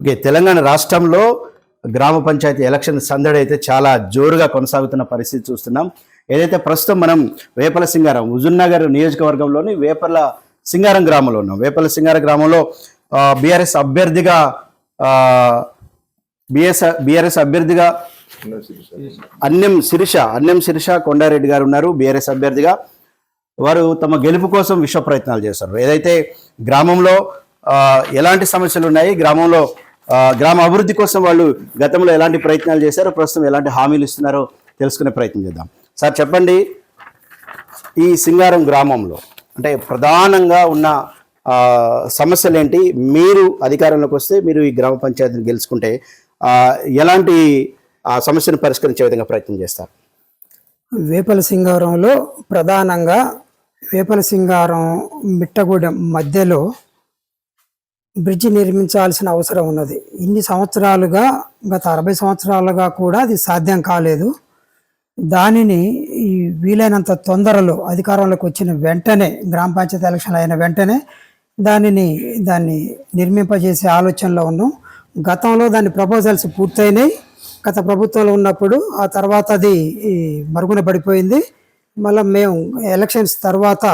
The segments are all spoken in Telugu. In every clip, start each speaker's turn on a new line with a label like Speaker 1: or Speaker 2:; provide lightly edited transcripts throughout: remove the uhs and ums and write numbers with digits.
Speaker 1: ఓకే, తెలంగాణ రాష్ట్రంలో గ్రామ పంచాయతీ ఎలక్షన్ సందడి అయితే చాలా జోరుగా కొనసాగుతున్న పరిస్థితి చూస్తున్నాం. ఏదైతే ప్రస్తుతం మనం వేపల సింగారం హుజూర్నగర్ నియోజకవర్గంలోని వేపల సింగారం గ్రామంలో ఉన్నాం. వేపల సింగారం గ్రామంలో బీఆర్ఎస్ అభ్యర్థిగా అన్యం శిరీష కొండారెడ్డి గారు ఉన్నారు. బీఆర్ఎస్ అభ్యర్థిగా వారు తమ గెలుపు కోసం విశ్వ ప్రయత్నాలు చేస్తారు. ఏదైతే గ్రామంలో ఎలాంటి సమస్యలు ఉన్నాయి, గ్రామంలో గ్రామ అభివృద్ధి కోసం వాళ్ళు గతంలో ఎలాంటి ప్రయత్నాలు చేశారో, ప్రస్తుతం ఎలాంటి హామీలు ఇస్తున్నారో తెలుసుకునే ప్రయత్నం చేద్దాం. సార్ చెప్పండి, ఈ సింగారం గ్రామంలో అంటే ప్రధానంగా ఉన్న సమస్యలు ఏంటి? మీరు అధికారంలోకి వస్తే, మీరు ఈ గ్రామ పంచాయతీని గెలుచుకుంటే ఎలాంటి సమస్యను పరిష్కరించే విధంగా ప్రయత్నం చేస్తారు?
Speaker 2: వేపల సింగారంలో ప్రధానంగా వేపల సింగారం మిట్టగూడెం మధ్యలో బ్రిడ్జి నిర్మించాల్సిన అవసరం ఉన్నది. ఇన్ని సంవత్సరాలుగా, గత 60 సంవత్సరాలుగా కూడా అది సాధ్యం కాలేదు. దానిని ఈ వీలైనంత తొందరలో అధికారంలోకి వచ్చిన వెంటనే, గ్రామ పంచాయతీ ఎలక్షన్లు అయిన వెంటనే దాన్ని నిర్మింపజేసే ఆలోచనలో ఉన్నాం. గతంలో దాని ప్రపోజల్స్ పూర్తయినాయి గత ప్రభుత్వంలో ఉన్నప్పుడు. ఆ తర్వాత అది మరుగున పడిపోయింది. మళ్ళీ మేము ఎలక్షన్స్ తర్వాత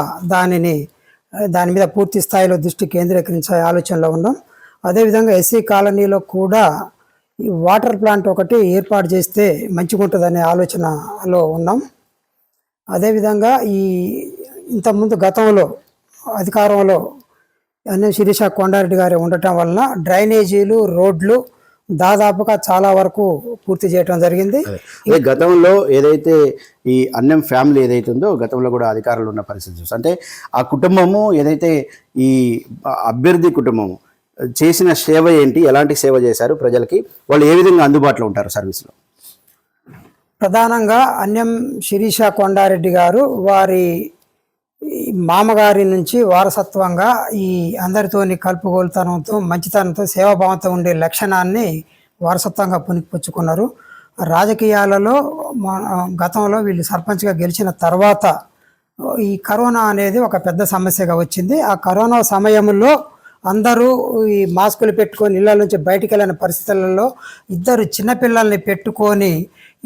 Speaker 2: దాని మీద పూర్తి స్థాయిలో దృష్టి కేంద్రీకరించే ఆలోచనలో ఉన్నాం. అదేవిధంగా ఎస్సీ కాలనీలో కూడా ఈ వాటర్ ప్లాంట్ ఒకటి ఏర్పాటు చేస్తే మంచిగా ఉంటుందనే ఆలోచనలో ఉన్నాం. అదేవిధంగా ఇంతకుముందు గతంలో అధికారంలో అన్యం శిరీష కొండారెడ్డి గారు ఉండటం వలన డ్రైనేజీలు, రోడ్లు దాదాపుగా చాలా వరకు పూర్తి చేయడం జరిగింది.
Speaker 1: గతంలో ఏదైతే ఈ అన్నం ఫ్యామిలీ ఏదైతే ఉందో, గతంలో కూడా అధికారులు ఉన్న పరిస్థితి చూస్తే, అంటే ఆ కుటుంబము ఏదైతే ఈ అభ్యర్థి కుటుంబము చేసిన సేవ ఏంటి, ఎలాంటి సేవ చేశారు ప్రజలకి, వాళ్ళు ఏ విధంగా అందుబాటులో ఉంటారు సర్వీస్లో?
Speaker 2: ప్రధానంగా అన్యం శిరీష కొండారెడ్డి గారు వారి మామగారి నుంచి వారసత్వంగా ఈ అందరితోని కలుపుగోలుతనంతో, మంచితనంతో, సేవాభావంతో ఉండే లక్షణాన్ని వారసత్వంగా పుణికిపుచ్చుకున్నారు. రాజకీయాలలో గతంలో వీళ్ళు సర్పంచ్గా గెలిచిన తర్వాత ఈ కరోనా అనేది ఒక పెద్ద సమస్యగా వచ్చింది. ఆ కరోనా సమయంలో అందరూ ఈ మాస్కులు పెట్టుకొని ఇళ్ళ నుంచి బయటికి వెళ్ళిన పరిస్థితులలో 2 చిన్నపిల్లల్ని పెట్టుకొని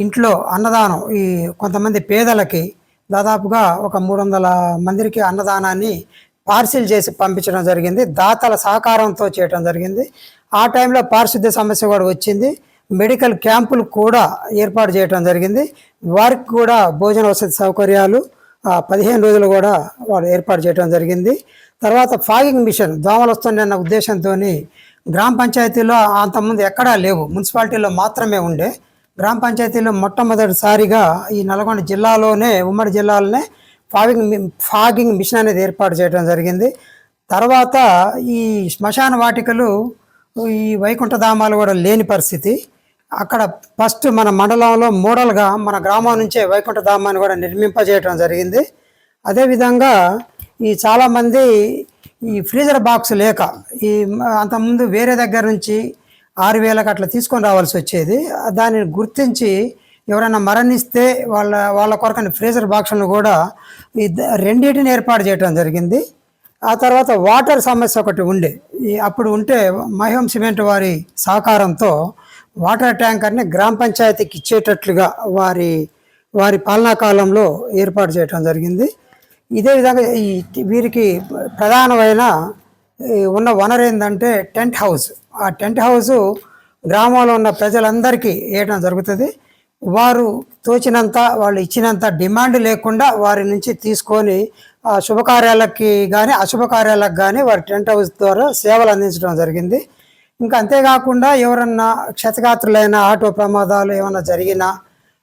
Speaker 2: ఇంట్లో అన్నదానం, ఈ కొంతమంది పేదలకి దాదాపుగా ఒక 300 మందికి అన్నదానాన్ని పార్సిల్ చేసి పంపించడం జరిగింది. దాతల సహకారంతో చేయడం జరిగింది. ఆ టైంలో పారిశుద్ధ్య సమస్య కూడా వచ్చింది. మెడికల్ క్యాంపులు కూడా ఏర్పాటు చేయడం జరిగింది. వారికి కూడా భోజన వసతి సౌకర్యాలు 15 రోజులు కూడా వాళ్ళు ఏర్పాటు చేయడం జరిగింది. తర్వాత ఫాగింగ్ మిషన్, దోమలు వస్తుందన్న ఉద్దేశంతో గ్రామ పంచాయతీలో అంతకుముందు ఎక్కడా లేవు, మున్సిపాలిటీలో మాత్రమే ఉండే. గ్రామ పంచాయతీలో మొట్టమొదటిసారిగా ఈ నల్గొండ జిల్లాలోనే, ఉమ్మడి జిల్లాలోనే ఫాగింగ్ మిషన్ అనేది ఏర్పాటు చేయడం జరిగింది. తర్వాత ఈ శ్మశాన వాటికలు, ఈ వైకుంఠధామాలు కూడా లేని పరిస్థితి. అక్కడ ఫస్ట్ మన మండలంలో మోడల్గా మన గ్రామం నుంచే వైకుంఠధామాన్ని కూడా నిర్మింపజేయడం జరిగింది. అదేవిధంగా ఈ చాలామంది ఈ ఫ్రీజర్ బాక్స్ లేక అంతకుముందు వేరే దగ్గర నుంచి 6,000కి అట్లా తీసుకొని రావాల్సి వచ్చేది. దానిని గుర్తించి ఎవరైనా మరణిస్తే వాళ్ళ కొరకని ఫ్రీజర్ బాక్స్ను కూడా రెండింటిని ఏర్పాటు చేయడం జరిగింది. ఆ తర్వాత వాటర్ సమస్య ఒకటి అప్పుడు ఉంటే మహ్యం సిమెంట్ వారి సహకారంతో వాటర్ ట్యాంకర్ని గ్రామ పంచాయతీకి ఇచ్చేటట్లుగా వారి పాలనా కాలంలో ఏర్పాటు చేయడం జరిగింది. ఇదే విధంగా వీరికి ప్రధానమైన ఉన్న వనరు ఏంటంటే టెంట్ హౌస్. ఆ టెంట్ హౌస్ గ్రామంలో ఉన్న ప్రజలందరికీ వేయడం జరుగుతుంది. వారు తోచినంత, వాళ్ళు ఇచ్చినంత డిమాండ్ లేకుండా వారి నుంచి తీసుకొని శుభకార్యాలకి కానీ అశుభకార్యాలకు కానీ వారి టెంట్ హౌస్ ద్వారా సేవలు అందించడం జరిగింది. ఇంకా అంతేకాకుండా ఎవరన్నా క్షతగాత్రులైన, ఆటో ప్రమాదాలు ఏమైనా జరిగినా,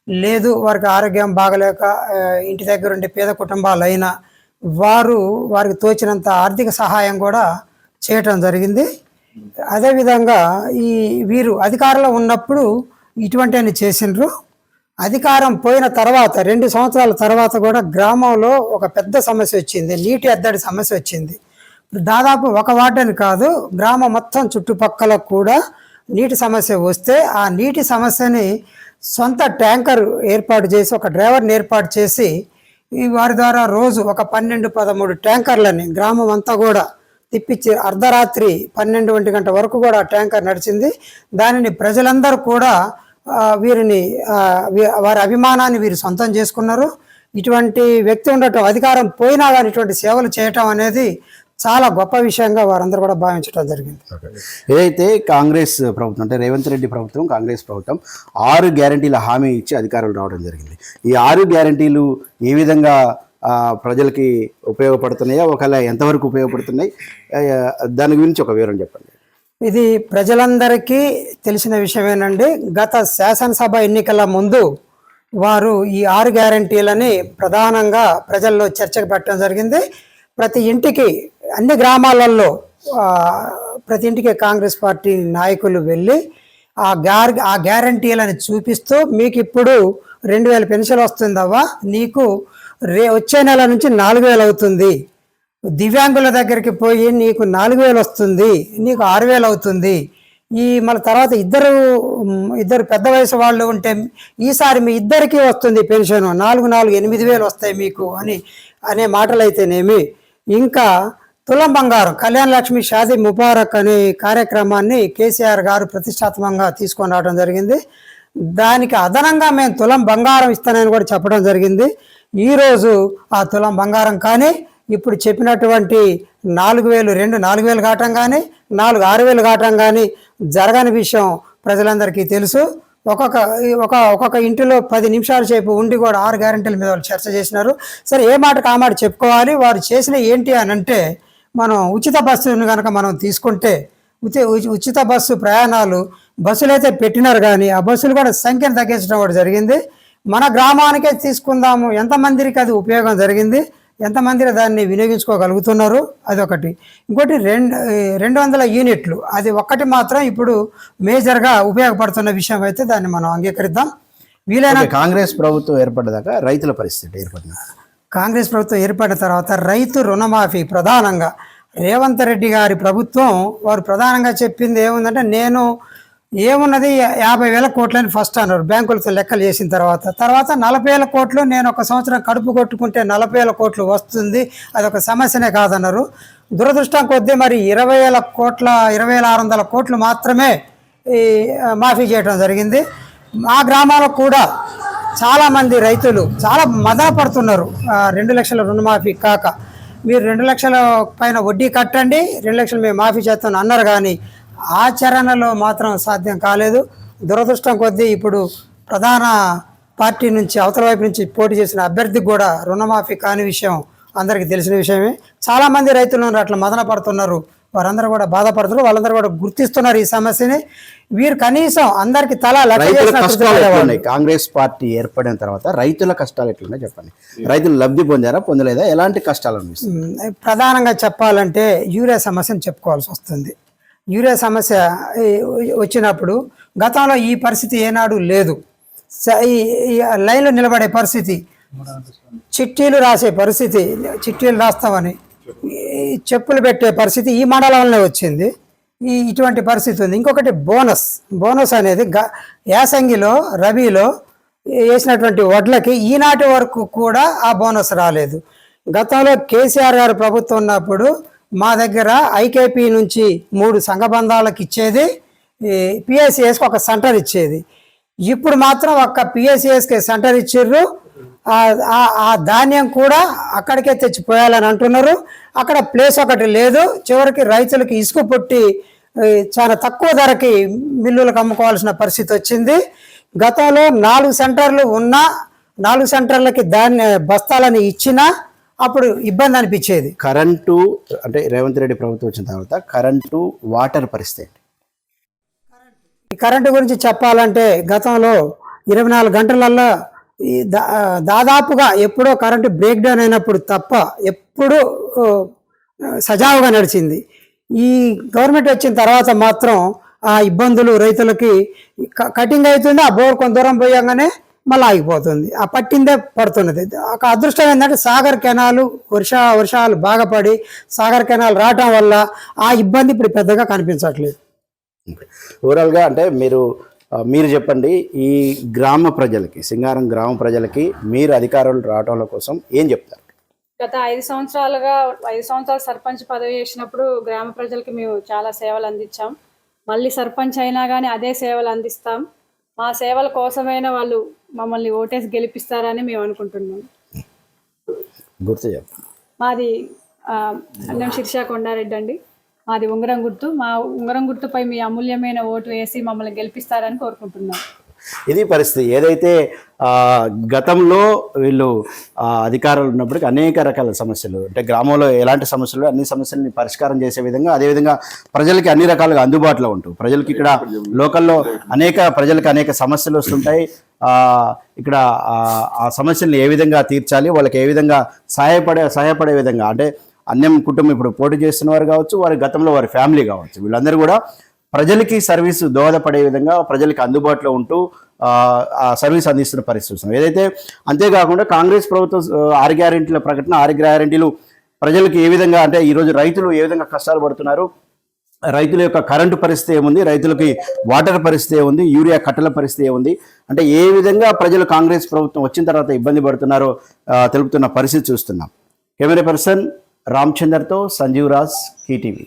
Speaker 2: లేదు వారికి ఆరోగ్యం బాగలేక ఇంటి దగ్గర ఉండే పేద కుటుంబాలైనా వారికి తోచినంత ఆర్థిక సహాయం కూడా చేయటం జరిగింది. అదేవిధంగా వీరు అధికారంలో ఉన్నప్పుడు ఇటువంటివన్నీ చేసిండ్రు. అధికారం పోయిన తర్వాత 2 సంవత్సరాల తర్వాత కూడా గ్రామంలో ఒక పెద్ద సమస్య వచ్చింది, నీటి ఎద్దడి సమస్య వచ్చింది. దాదాపు ఒక వార్డుని కాదు, గ్రామం మొత్తం చుట్టుపక్కల కూడా నీటి సమస్య వస్తే ఆ నీటి సమస్యని సొంత ట్యాంకర్ ఏర్పాటు చేసి, ఒక డ్రైవర్ని ఏర్పాటు చేసి వారి ద్వారా రోజు ఒక 12-13 ట్యాంకర్లని గ్రామం అంతా కూడా తిప్పించి అర్ధరాత్రి 12 వరకు కూడా ట్యాంకర్ నడిచింది. దానిని ప్రజలందరూ కూడా వీరిని వారి అభిమానాన్ని వీరు సొంతం చేసుకున్నారు. ఇటువంటి వ్యక్తి ఉండటం, అధికారం పోయినా కానీ ఇటువంటి సేవలు చేయటం అనేది చాలా గొప్ప విషయంగా వారందరూ కూడా భావించడం జరిగింది.
Speaker 1: ఏదైతే కాంగ్రెస్ ప్రభుత్వం అంటే రేవంత్ రెడ్డి ప్రభుత్వం, కాంగ్రెస్ ప్రభుత్వం 6 గ్యారంటీల హామీ ఇచ్చి అధికారులు రావడం జరిగింది. ఈ 6 గ్యారంటీలు ఏ విధంగా ప్రజలకి ఉపయోగపడుతున్నాయో, ఒకవేళ ఎంతవరకు ఉపయోగపడుతున్నాయి, దాని గురించి ఒక వివరం చెప్పండి.
Speaker 2: ఇది ప్రజలందరికీ తెలిసిన విషయమేనండి. గత శాసనసభ ఎన్నికల ముందు వారు ఈ 6 గ్యారంటీలని ప్రధానంగా ప్రజల్లో చర్చకు పెట్టడం జరిగింది. ప్రతి ఇంటికి, అన్ని గ్రామాలలో ప్రతి ఇంటికి కాంగ్రెస్ పార్టీ నాయకులు వెళ్ళి ఆ గ్యారంటీలను చూపిస్తూ, మీకు ఇప్పుడు 2000 పెన్షన్ వస్తుందవ్వా, నీకు వచ్చే నెల నుంచి 4000 అవుతుంది, దివ్యాంగుల దగ్గరికి పోయి నీకు 4000 వస్తుంది, నీకు 6000 అవుతుంది, మళ్ళీ తర్వాత ఇద్దరు పెద్ద వయసు వాళ్ళు ఉంటే ఈసారి మీ ఇద్దరికీ వస్తుంది పెన్షన్, 8,000 వస్తాయి మీకు అనే మాటలైతేనేమి, ఇంకా తులం బంగారం, కళ్యాణ లక్ష్మి షాదీ ముబారక్ అనే కార్యక్రమాన్ని కేసీఆర్ గారు ప్రతిష్టాత్మకంగా తీసుకొని రావడం జరిగింది. దానికి అదనంగా మేము తులం బంగారం ఇస్తానని కూడా చెప్పడం జరిగింది. ఈరోజు ఆ తులం బంగారం కానీ, ఇప్పుడు చెప్పినటువంటి 4,000 కావటం కానీ, 6,000 కావటం కానీ జరగని విషయం ప్రజలందరికీ తెలుసు. ఒక్కొక్క ఇంటిలో 10 నిమిషాల సేపు ఉండి కూడా 6 గ్యారెంటీల మీద వాళ్ళు చర్చ చేసినారు. సరే, ఏ మాటకు ఆ మాట చెప్పుకోవాలి. వారు చేసిన ఏంటి అని అంటే, మనం ఉచిత బస్సును కనుక మనం తీసుకుంటే, ఉచిత బస్సు ప్రయాణాలు, బస్సులు అయితే పెట్టినారు కానీ ఆ బస్సులు కూడా సంఖ్యను తగ్గించడం కూడా జరిగింది. మన గ్రామానికే తీసుకుందాము, ఎంతమందికి అది ఉపయోగం జరిగింది, ఎంతమంది దాన్ని వినియోగించుకోగలుగుతున్నారు, అదొకటి. ఇంకోటి 200 యూనిట్లు, అది ఒక్కటి మాత్రం ఇప్పుడు మేజర్గా ఉపయోగపడుతున్న విషయం అయితే దాన్ని మనం అంగీకరిద్దాం. వీలైన
Speaker 1: కాంగ్రెస్ ప్రభుత్వం ఏర్పడ్డదాకా రైతుల పరిస్థితి ఏర్పడింది.
Speaker 2: కాంగ్రెస్ ప్రభుత్వం ఏర్పడిన తర్వాత రైతు రుణమాఫీ ప్రధానంగా రేవంత్ రెడ్డి గారి ప్రభుత్వం వారు ప్రధానంగా చెప్పింది ఏముందంటే, నేను ఏమున్నది 50,000 కోట్లని ఫస్ట్ అన్నారు బ్యాంకులతో లెక్కలు చేసిన తర్వాత 40,000 కోట్లు, నేను ఒక సంవత్సరం కడుపు కొట్టుకుంటే 40,000 కోట్లు వస్తుంది, అదొక సమస్యనే కాదన్నారు. దురదృష్టం కొద్దీ మరి 20,600 కోట్లు మాత్రమే మాఫీ చేయడం జరిగింది. మా గ్రామాల్లో కూడా చాలామంది రైతులు చాలా మదన పడుతున్నారు. 2 లక్షల రుణమాఫీ కాక, మీరు 2 లక్షల పైన వడ్డీ కట్టండి, 2 లక్షలు మేము మాఫీ చేస్తాను అన్నారు కానీ ఆచరణలో మాత్రం సాధ్యం కాలేదు. దురదృష్టం కొద్దీ ఇప్పుడు ప్రధాన పార్టీ నుంచి, అవతల వైపు నుంచి పోటీ చేసిన అభ్యర్థికి కూడా రుణమాఫీ కాని విషయం అందరికీ తెలిసిన విషయమే. చాలామంది రైతులు అట్లా మదన పడుతున్నారు, వారందరూ కూడా బాధపడుతున్నారు, వాళ్ళందరూ కూడా గుర్తిస్తున్నారు ఈ సమస్యని. వీరు కనీసం అందరికి తలా
Speaker 1: కాంగ్రెస్ పార్టీ ఏర్పడిన తర్వాత రైతుల కష్టాలు ఎట్లున్నాయి చెప్పండి. రైతులు లబ్ధి పొందారా, పొందలేదా, ఎలాంటి కష్టాలు అనిపిస్తుంది?
Speaker 2: ప్రధానంగా చెప్పాలంటే యూరియా సమస్యను చెప్పుకోవాల్సి వస్తుంది. యూరియా సమస్య వచ్చినప్పుడు గతంలో ఈ పరిస్థితి ఏనాడు లేదు. ఈ లైన్లో నిలబడే పరిస్థితి, చిట్టీలు రాసే పరిస్థితి, చిట్టీలు రాస్తామని చెప్పులు పెట్టే పరిస్థితి ఈ మండలంలో వచ్చింది. ఇటువంటి పరిస్థితి ఉంది. ఇంకొకటి బోనస్ అనేది యాసంగిలో, రబీలో వేసినటువంటి వడ్లకి ఈనాటి వరకు కూడా ఆ బోనస్ రాలేదు. గతంలో కేసీఆర్ గారు ప్రభుత్వం ఉన్నప్పుడు మా దగ్గర ఐకేపీ నుంచి 3 సంఘబంధాలకు ఇచ్చేది, పిఎస్సిఎస్కి ఒక సెంటర్ ఇచ్చేది. ఇప్పుడు మాత్రం ఒక్క పిఎస్సిఎస్కి సెంటర్ ఇచ్చిర్రు. ఆ ధాన్యం కూడా అక్కడికే తెచ్చిపోయాలని అంటున్నారు. అక్కడ ప్లేస్ ఒకటి లేదు. చివరికి రైతులకి ఇసుక పుట్టి చాలా తక్కువ ధరకి మిల్లులకు అమ్ముకోవాల్సిన పరిస్థితి వచ్చింది. గతంలో 4 సెంటర్లు ఉన్నా 4 సెంటర్లకి బస్తాలని ఇచ్చినా అప్పుడు ఇబ్బంది అనిపించేది.
Speaker 1: కరెంటు అంటే రేవంత్ రెడ్డి ప్రభుత్వం వచ్చిన తర్వాత కరెంటు, వాటర్ పరిస్థితి,
Speaker 2: ఈ కరెంటు గురించి చెప్పాలంటే గతంలో 24 గంటలల్లో దాదాపుగా ఎప్పుడో కరెంటు బ్రేక్ డౌన్ అయినప్పుడు తప్ప ఎప్పుడు సజావుగా నడిచింది. ఈ గవర్నమెంట్ వచ్చిన తర్వాత మాత్రం ఆ ఇబ్బందులు రైతులకి కటింగ్ అవుతుంది. ఆ బోర్ కొంత దూరం పోయంగానే మళ్ళీ ఆగిపోతుంది, ఆ పట్టిందే పడుతున్నది. ఒక అదృష్టం ఏంటంటే సాగర్ కెనాలు వర్షాలు బాగా పడి సాగర్ కెనాల్ రావటం వల్ల ఆ ఇబ్బంది ఇప్పుడు పెద్దగా కనిపించట్లేదు.
Speaker 1: ఓవరాల్గా అంటే మీరు చెప్పండి, ఈ గ్రామ ప్రజలకి, సింగారం గ్రామ ప్రజలకి మీరు అధికారులు రావటం కోసం ఏం చెప్తారు?
Speaker 3: గత 5 సంవత్సరాలు సర్పంచ్ పదవి చేసినప్పుడు గ్రామ ప్రజలకి మేము చాలా సేవలు అందించాం. మళ్ళీ సర్పంచ్ అయినా కానీ అదే సేవలు అందిస్తాం. మా సేవల కోసమైనా వాళ్ళు మమ్మల్ని ఓటేసి గెలిపిస్తారని మేము అనుకుంటున్నాం.
Speaker 1: గుర్తు చెప్పు.
Speaker 3: మాది అన్నం శిరీష కొండారెడ్డి అండి. మాది ఉంగరం గుర్తు. మా ఉంగరం గుర్తుపై మీ అమూల్యమైన ఓటు వేసి మమ్మల్ని గెలిపిస్తారని కోరుకుంటున్నాం.
Speaker 1: ఇది పరిస్థితి. ఏదైతే గతంలో వీళ్ళు అధికారులు ఉన్నప్పటికీ అనేక రకాల సమస్యలు, అంటే గ్రామంలో ఎలాంటి సమస్యలు అన్ని సమస్యలని పరిష్కారం చేసే విధంగా, అదేవిధంగా ప్రజలకి అన్ని రకాలుగా అందుబాటులో ఉంటూ, ప్రజలకి ఇక్కడ లోకల్లో ప్రజలకు అనేక సమస్యలు వస్తుంటాయి. ఇక్కడ ఆ సమస్యలను ఏ విధంగా తీర్చాలి, వాళ్ళకి ఏ విధంగా సహాయపడే విధంగా, అంటే అన్యం కుటుంబం ఇప్పుడు పోటీ చేస్తున్న వారు కావచ్చు, వారి గతంలో వారి ఫ్యామిలీ కావచ్చు, వీళ్ళందరూ కూడా ప్రజలకి సర్వీసు దోహదపడే విధంగా ప్రజలకి అందుబాటులో ఉంటూ ఆ సర్వీస్ అందిస్తున్న పరిస్థితి. ఏదైతే అంతేకాకుండా కాంగ్రెస్ ప్రభుత్వం 6 గ్యారెంటీల ప్రకటన, 6 గ్యారెంటీలు ప్రజలకు ఏ విధంగా, అంటే ఈరోజు రైతులు ఏ విధంగా కష్టాలు పడుతున్నారు, రైతుల యొక్క కరెంటు పరిస్థితి ఏముంది, రైతులకి వాటర్ పరిస్థితి ఏముంది, యూరియా కట్టల పరిస్థితి ఏముంది, అంటే ఏ విధంగా ప్రజలు కాంగ్రెస్ ప్రభుత్వం వచ్చిన తర్వాత ఇబ్బంది పడుతున్నారో తెలుపుతున్న పరిస్థితి చూస్తున్నాం. కెమెరా పర్సన్ రామచందర్తో సంజీవ్ రాజ్, KTV.